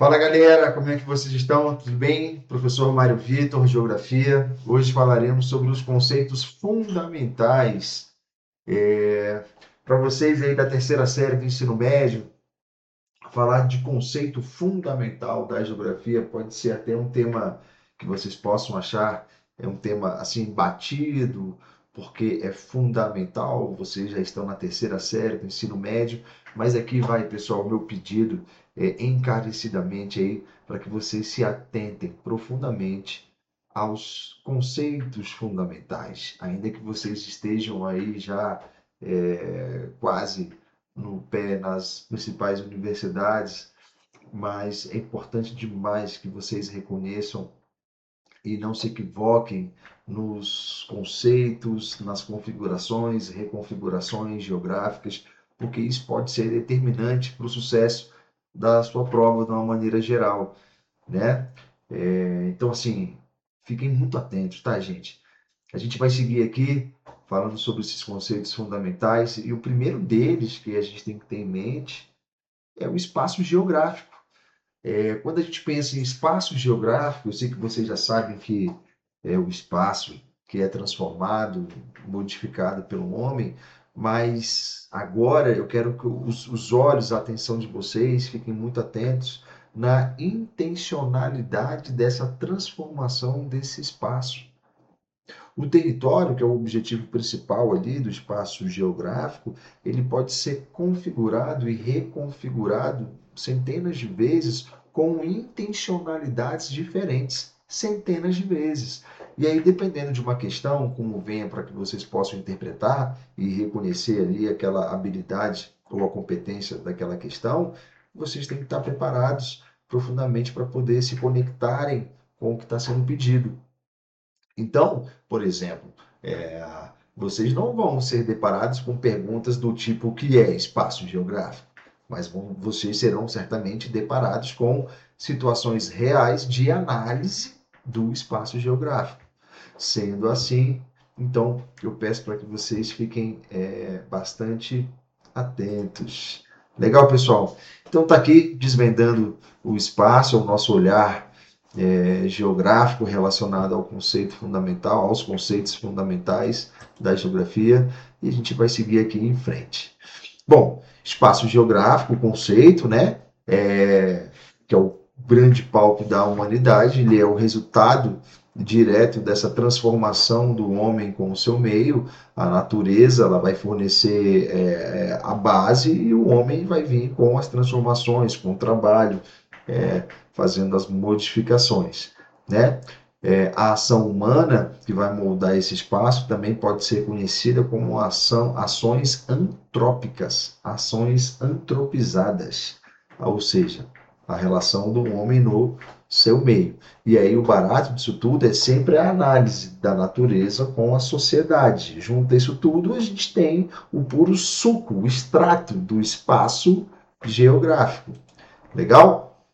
Fala galera, como é que vocês estão? Tudo bem? Professor Mário Vitor, Geografia. Hoje falaremos sobre os conceitos fundamentais para vocês aí da terceira série do ensino médio. Falar de conceito fundamental da geografia pode ser até um tema que vocês possam achar um tema assim batido, porque é fundamental, vocês já estão na terceira série do ensino médio, mas aqui vai, pessoal, o meu pedido é encarecidamente aí para que vocês se atentem profundamente aos conceitos fundamentais, ainda que vocês estejam aí já quase no pé nas principais universidades, mas é importante demais que vocês reconheçam e não se equivoquem nos conceitos, nas configurações, reconfigurações geográficas, porque isso pode ser determinante para o sucesso da sua prova de uma maneira geral, né? Então, assim, fiquem muito atentos, tá, gente? A gente vai seguir aqui falando sobre esses conceitos fundamentais e o primeiro deles que a gente tem que ter em mente é o espaço geográfico. Quando a gente pensa em espaço geográfico, eu sei que vocês já sabem que é o espaço que é transformado, modificado pelo homem, mas agora eu quero que os olhos, a atenção de vocês fiquem muito atentos na intencionalidade dessa transformação desse espaço. O território, que é o objetivo principal ali do espaço geográfico, ele pode ser configurado e reconfigurado centenas de vezes com intencionalidades diferentes, centenas de vezes. E aí, dependendo de uma questão, como venha para que vocês possam interpretar e reconhecer ali aquela habilidade ou a competência daquela questão, vocês têm que estar preparados profundamente para poder se conectarem com o que está sendo pedido. Então, por exemplo, vocês não vão ser deparados com perguntas do tipo o que é espaço geográfico, mas vocês serão certamente deparados com situações reais de análise do espaço geográfico. Sendo assim, então eu peço para que vocês fiquem bastante atentos. Legal, pessoal? Então tá aqui desvendando o espaço, o nosso olhar geográfico relacionado ao conceito fundamental, aos conceitos fundamentais da geografia, e a gente vai seguir aqui em frente. Bom, espaço geográfico, conceito, né? Que é o grande palco da humanidade, ele é o resultado direto dessa transformação do homem com o seu meio. A natureza ela vai fornecer a base e o homem vai vir com as transformações, com o trabalho, fazendo as modificações, né? A ação humana que vai moldar esse espaço também pode ser conhecida como ações antrópicas, ações antropizadas, ou seja, a relação do homem no seu meio. E aí o barato disso tudo é sempre a análise da natureza com a sociedade. Junto a isso tudo, a gente tem o puro suco, o extrato do espaço geográfico. Legal?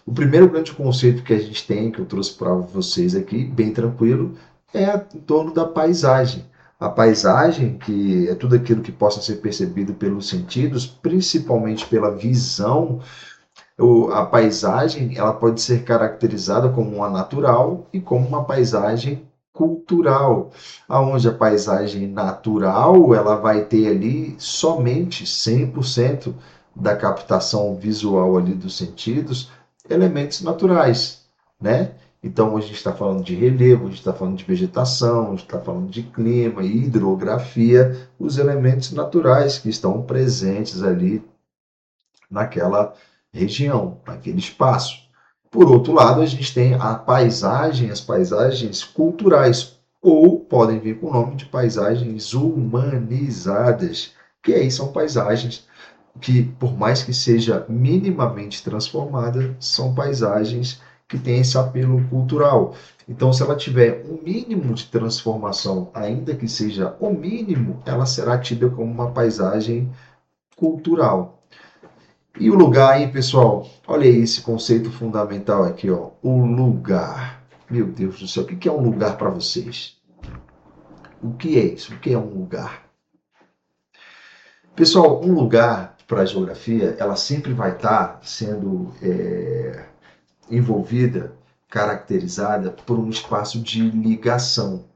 O primeiro grande conceito que a gente tem, que eu trouxe para vocês aqui, bem tranquilo, é em torno da paisagem. A paisagem, que é tudo aquilo que possa ser percebido pelos sentidos, principalmente pela visão. A paisagem ela pode ser caracterizada como uma natural e como uma paisagem cultural, aonde a paisagem natural ela vai ter ali somente 100% da captação visual ali dos sentidos, elementos naturais, né? Então a gente está falando de relevo, a gente está falando de vegetação, a gente está falando de clima, hidrografia, os elementos naturais que estão presentes ali naquela região, naquele espaço. Por outro lado, a gente tem a paisagem, as paisagens culturais, ou podem vir com o nome de paisagens humanizadas, que aí são paisagens que, por mais que seja minimamente transformada, são paisagens que têm esse apelo cultural. Então, se ela tiver um mínimo de transformação, ainda que seja o mínimo, ela será tida como uma paisagem cultural. E o lugar, hein, pessoal? Olha aí esse conceito fundamental aqui, ó. O lugar. Meu Deus do céu, o que é um lugar para vocês? O que é isso? O que é um lugar? Pessoal, um lugar para a geografia, ela sempre vai estar sendo envolvida, caracterizada por um espaço de ligação,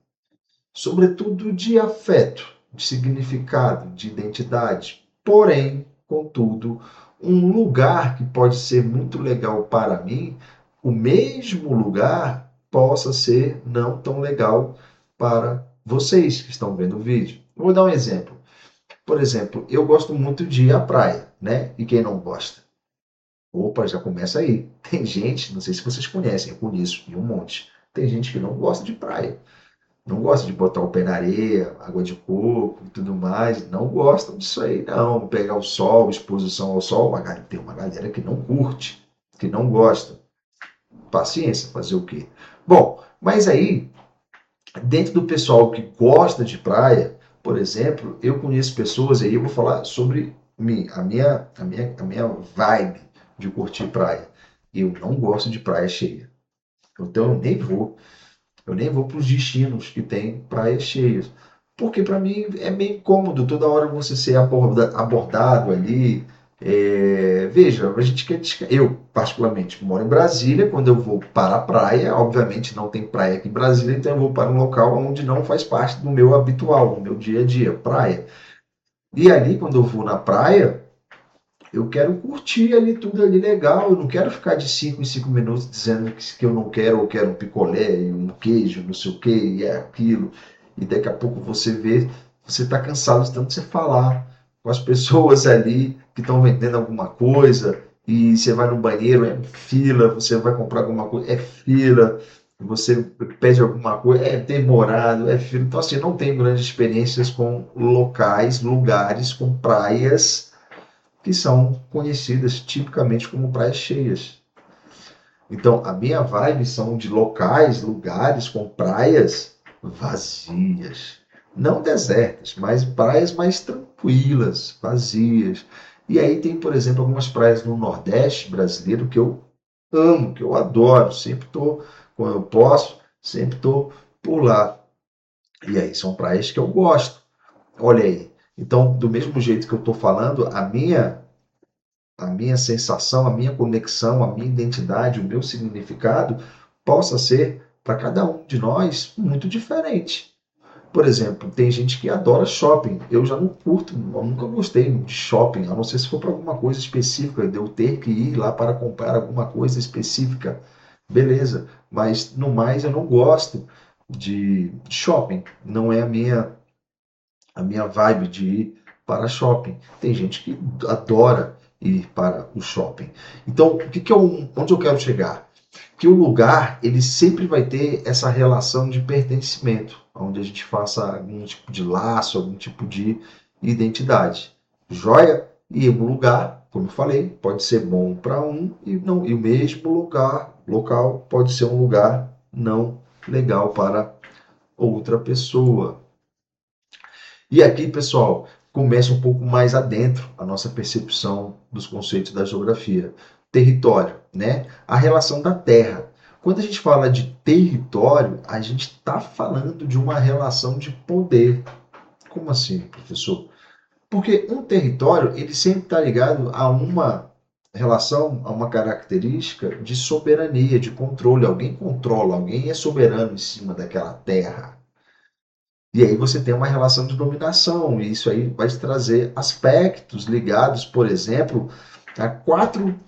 sobretudo de afeto, de significado, de identidade. Porém, contudo, um lugar que pode ser muito legal para mim, o mesmo lugar possa ser não tão legal para vocês que estão vendo o vídeo. Vou dar um exemplo. Por exemplo, eu gosto muito de ir à praia, né? E quem não gosta? Opa, já começa aí. Tem gente, não sei se vocês conhecem, eu conheço, e um monte. Tem gente que não gosta de praia. Não gosta de botar o pé na areia, água de coco e tudo mais. Não gostam disso aí, não. Pegar o sol, exposição ao sol. Tem uma galera que não curte, que não gosta. Paciência, fazer o quê? Bom, mas aí, dentro do pessoal que gosta de praia, por exemplo, eu conheço pessoas, aí eu vou falar sobre a minha vibe de curtir praia. Eu não gosto de praia cheia. Então eu nem vou para os destinos que tem praias cheias. Porque para mim é meio incômodo toda hora você ser abordado ali. Veja, a gente quer. Eu, particularmente, moro em Brasília. Quando eu vou para a praia, obviamente não tem praia aqui em Brasília, então eu vou para um local onde não faz parte do meu habitual, do meu dia a dia, praia. E ali, quando eu vou na praia, eu quero curtir ali tudo ali legal. Eu não quero ficar de 5 em 5 minutos dizendo que eu não quero, ou quero um picolé, e um queijo, não sei o que, e é aquilo. E daqui a pouco você vê, você está cansado de tanto você falar com as pessoas ali que estão vendendo alguma coisa, e você vai no banheiro, é fila, você vai comprar alguma coisa, é fila, você pede alguma coisa, é demorado, é fila. Então, assim, não tenho grandes experiências com locais, lugares, com praias que são conhecidas tipicamente como praias cheias. Então, a minha vibe são de locais, lugares com praias vazias. Não desertas, mas praias mais tranquilas, vazias. E aí tem, por exemplo, algumas praias no Nordeste brasileiro que eu amo, que eu adoro. Sempre estou, quando eu posso, sempre estou por lá. E aí são praias que eu gosto. Olha aí. Então, do mesmo jeito que eu estou falando, a minha sensação, a minha conexão, a minha identidade, o meu significado possa ser para cada um de nós muito diferente. Por exemplo, tem gente que adora shopping. Eu já não curto, eu nunca gostei de shopping, a não ser se for para alguma coisa específica, de eu ter que ir lá para comprar alguma coisa específica. Beleza, mas no mais eu não gosto de shopping. Não é a minha vibe de ir para shopping. Tem gente que adora ir para o shopping. Então, onde eu quero chegar? Que o lugar, ele sempre vai ter essa relação de pertencimento, onde a gente faça algum tipo de laço, algum tipo de identidade. Joia? E o lugar, como eu falei, pode ser bom para um e o mesmo local pode ser um lugar não legal para outra pessoa. E aqui, pessoal, começa um pouco mais adentro a nossa percepção dos conceitos da geografia. Território, né? A relação da terra. Quando a gente fala de território, a gente está falando de uma relação de poder. Como assim, professor? Porque um território, ele sempre está ligado a uma relação, a uma característica de soberania, de controle. Alguém controla, alguém é soberano em cima daquela terra. E aí você tem uma relação de dominação, e isso aí vai te trazer aspectos ligados, por exemplo, a 4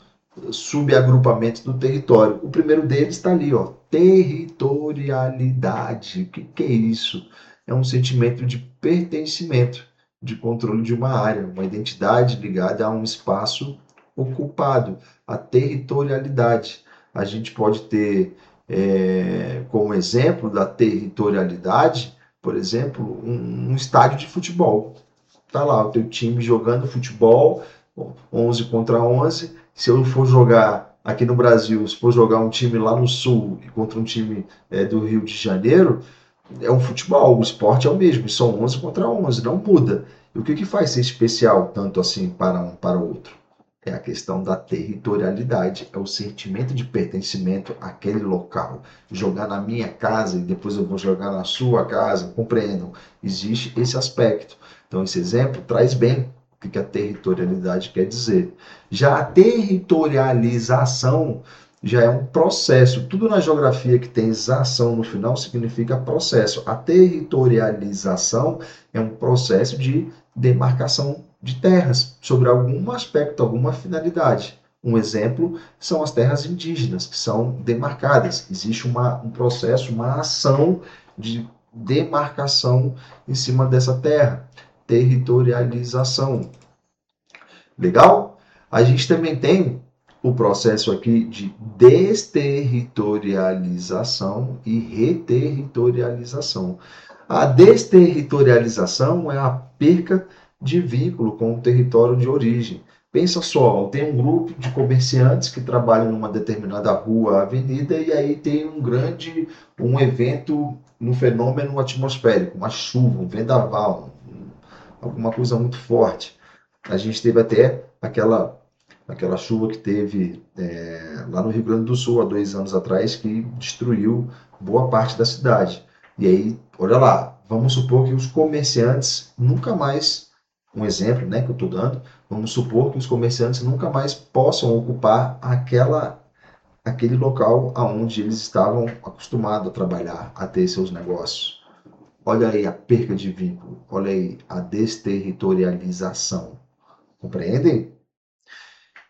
subagrupamentos do território. O primeiro deles está ali, ó, territorialidade. O que é isso? É um sentimento de pertencimento, de controle de uma área, uma identidade ligada a um espaço ocupado, a territorialidade. A gente pode ter, como exemplo da territorialidade, por exemplo, um estádio de futebol. Tá lá o teu time jogando futebol, 11 contra 11. Se eu for jogar aqui no Brasil, se for jogar um time lá no Sul contra um time do Rio de Janeiro, é um futebol, o esporte é o mesmo, são 11 contra 11, não muda. E o que faz ser especial tanto assim para um para o outro? É a questão da territorialidade, é o sentimento de pertencimento àquele local. Jogar na minha casa e depois eu vou jogar na sua casa, compreendam? Existe esse aspecto. Então, esse exemplo traz bem O que a territorialidade quer dizer? Já a territorialização já é um processo. Tudo na geografia que tem zação no final significa processo. A territorialização é um processo de demarcação de terras sobre algum aspecto, alguma finalidade. Um exemplo são as terras indígenas, que são demarcadas. Existe um processo, uma ação de demarcação em cima dessa terra. Territorialização. Legal? A gente também tem o processo aqui de desterritorialização e reterritorialização. A desterritorialização é a perca de vínculo com o território de origem. Pensa só, tem um grupo de comerciantes que trabalham numa determinada rua, avenida, e aí tem um evento, um fenômeno atmosférico, uma chuva, um vendaval, alguma coisa muito forte. A gente teve até aquela chuva que teve lá no Rio Grande do Sul há 2 anos atrás, que destruiu boa parte da cidade. E aí, olha lá, vamos supor que os comerciantes nunca mais, um exemplo, né, que eu estou dando, vamos supor que os comerciantes nunca mais possam ocupar aquele local aonde eles estavam acostumados a trabalhar, a ter seus negócios. Olha aí a perca de vínculo, olha aí a desterritorialização. Compreendem?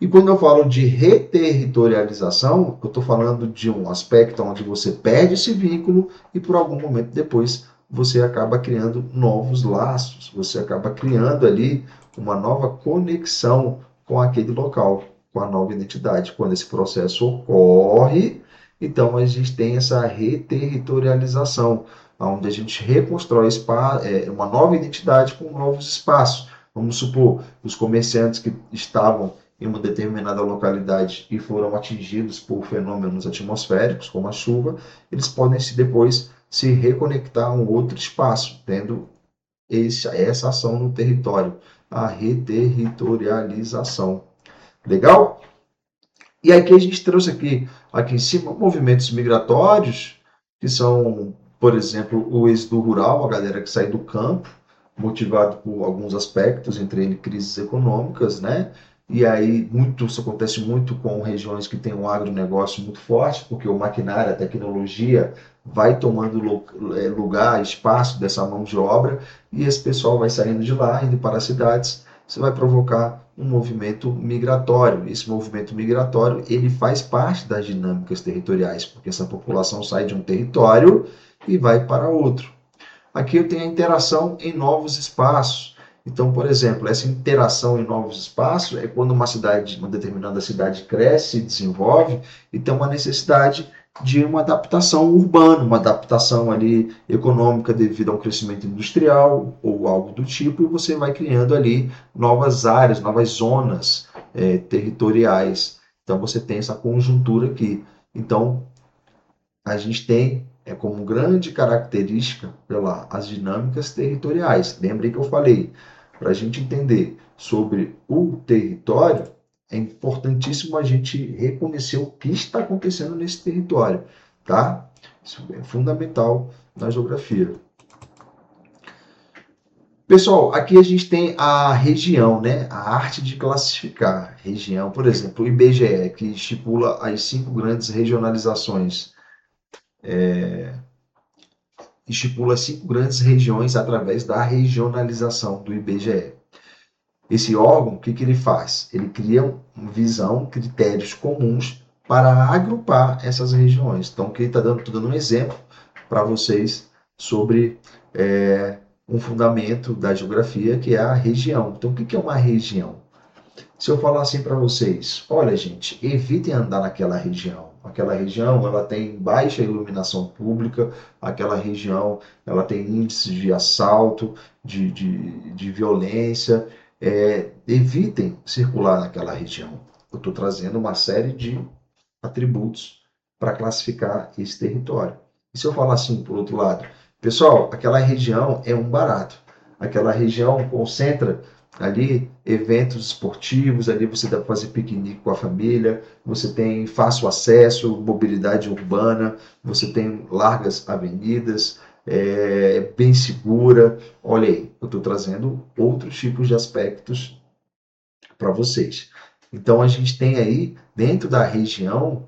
E quando eu falo de reterritorialização, eu estou falando de um aspecto onde você perde esse vínculo e por algum momento depois você acaba criando novos laços, você acaba criando ali uma nova conexão com aquele local, com a nova identidade. Quando esse processo ocorre, então a gente tem essa reterritorialização, onde a gente reconstrói uma nova identidade com novos espaços. Vamos supor, os comerciantes que estavam em uma determinada localidade e foram atingidos por fenômenos atmosféricos, como a chuva, eles podem depois se reconectar a um outro espaço, tendo essa ação no território, a reterritorialização. Legal? E aqui a gente trouxe aqui em cima movimentos migratórios, que são, por exemplo, o êxodo rural, a galera que sai do campo, motivado por alguns aspectos, entre eles crises econômicas, né? E aí isso acontece muito com regiões que têm um agronegócio muito forte, porque o maquinário, a tecnologia vai tomando lugar, espaço dessa mão de obra, e esse pessoal vai saindo de lá, indo para as cidades. Isso vai provocar um movimento migratório. Esse movimento migratório ele faz parte das dinâmicas territoriais, porque essa população sai de um território e vai para outro. Aqui eu tenho a interação em novos espaços. Então, por exemplo, essa interação em novos espaços é quando uma determinada cidade cresce, desenvolve e tem uma necessidade de uma adaptação urbana, uma adaptação ali econômica devido a um crescimento industrial ou algo do tipo, e você vai criando ali novas áreas, novas zonas territoriais. Então, você tem essa conjuntura aqui. Então, a gente tem como grande característica as dinâmicas territoriais. Lembrem que eu falei, para a gente entender sobre o território, é importantíssimo a gente reconhecer o que está acontecendo nesse território, tá? Isso é fundamental na geografia. Pessoal, aqui a gente tem a região, né? A arte de classificar região. Por exemplo, o IBGE, que estipula as 5 grandes regionalizações. Estipula 5 grandes regiões através da regionalização do IBGE. Esse órgão, o que ele faz? Ele cria uma visão, critérios comuns para agrupar essas regiões. Então, aqui estou dando um exemplo para vocês sobre um fundamento da geografia, que é a região. Então, o que é uma região? Se eu falar assim para vocês, olha gente, evitem andar naquela região. Aquela região ela tem baixa iluminação pública, aquela região ela tem índices de assalto, de violência. Evitem circular naquela região. Eu estou trazendo uma série de atributos para classificar esse território. E se eu falar assim, por outro lado, pessoal, aquela região é um barato. Aquela região concentra ali eventos esportivos, ali você dá para fazer piquenique com a família, você tem fácil acesso, mobilidade urbana, você tem largas avenidas, bem segura. Olha aí, eu estou trazendo outros tipos de aspectos para vocês. Então, a gente tem aí, dentro da região,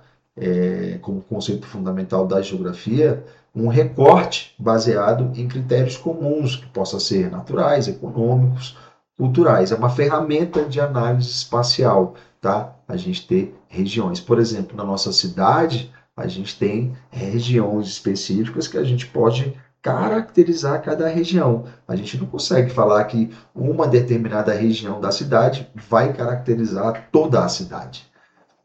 como conceito fundamental da geografia, um recorte baseado em critérios comuns, que possam ser naturais, econômicos, culturais. É uma ferramenta de análise espacial, tá? A gente ter regiões. Por exemplo, na nossa cidade, a gente tem regiões específicas que a gente pode caracterizar cada região. A gente não consegue falar que uma determinada região da cidade vai caracterizar toda a cidade.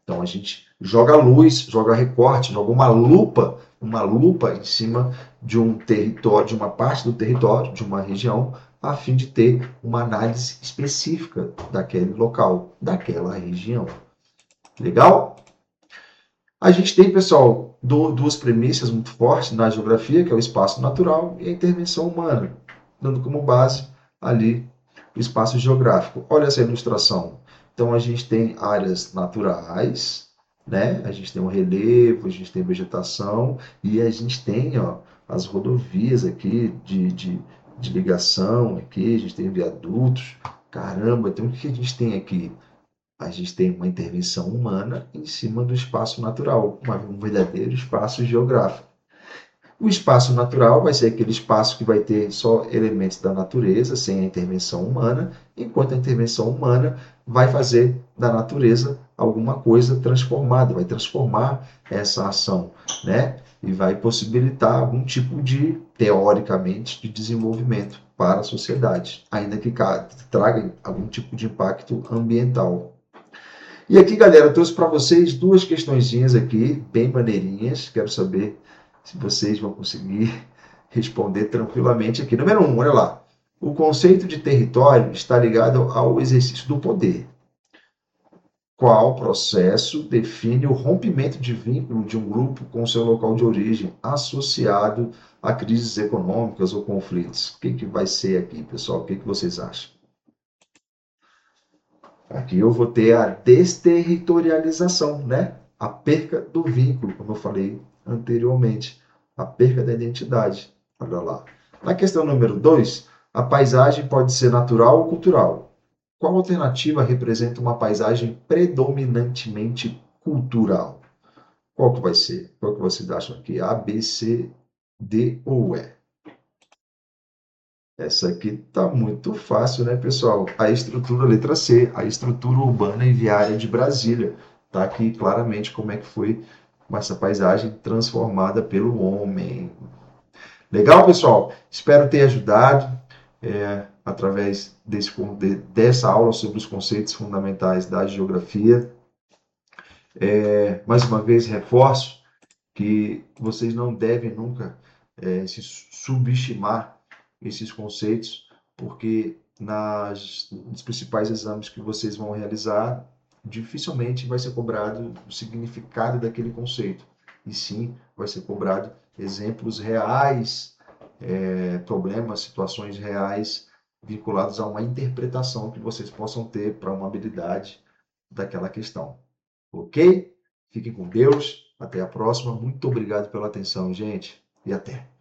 Então a gente joga luz, joga recorte, joga uma lupa em cima de um território, de uma parte do território, de uma região, a fim de ter uma análise específica daquele local, daquela região. Legal? A gente tem, pessoal, duas premissas muito fortes na geografia, que é o espaço natural e a intervenção humana, dando como base ali o espaço geográfico. Olha essa ilustração. Então, a gente tem áreas naturais, né? A gente tem um relevo, a gente tem vegetação e a gente tem as rodovias aqui de ligação, aqui, a gente tem viadutos. Caramba, então o que a gente tem aqui? A gente tem uma intervenção humana em cima do espaço natural, um verdadeiro espaço geográfico. O espaço natural vai ser aquele espaço que vai ter só elementos da natureza, sem a intervenção humana, enquanto a intervenção humana vai fazer da natureza alguma coisa transformada, vai transformar essa ação, né? E vai possibilitar algum tipo de, teoricamente, de desenvolvimento para a sociedade, ainda que traga algum tipo de impacto ambiental. E aqui, galera, eu trouxe para vocês duas questõezinhas aqui, bem maneirinhas. Quero saber se vocês vão conseguir responder tranquilamente aqui. Número 1, olha lá. O conceito de território está ligado ao exercício do poder. Qual processo define o rompimento de vínculo de um grupo com seu local de origem associado a crises econômicas ou conflitos? O que vai ser aqui, pessoal? O que vocês acham? Aqui eu vou ter a desterritorialização, né? A perca do vínculo, como eu falei anteriormente, a perca da identidade. Olha lá. Na questão número 2, a paisagem pode ser natural ou cultural. Qual alternativa representa uma paisagem predominantemente cultural? Qual que vai ser? Qual que vocês acham aqui? A, B, C, D ou E? Essa aqui tá muito fácil, né, pessoal? A estrutura, letra C, a estrutura urbana e viária de Brasília. Tá aqui claramente como é que foi essa paisagem transformada pelo homem. Legal, pessoal? Espero ter ajudado através dessa aula sobre os conceitos fundamentais da geografia. Mais uma vez, reforço que vocês não devem nunca se subestimar esses conceitos, porque nos principais exames que vocês vão realizar, dificilmente vai ser cobrado o significado daquele conceito, e sim vai ser cobrado exemplos reais, problemas, situações reais vinculados a uma interpretação que vocês possam ter para uma habilidade daquela questão. Ok? Fiquem com Deus. Até a próxima. Muito obrigado pela atenção, gente. E até.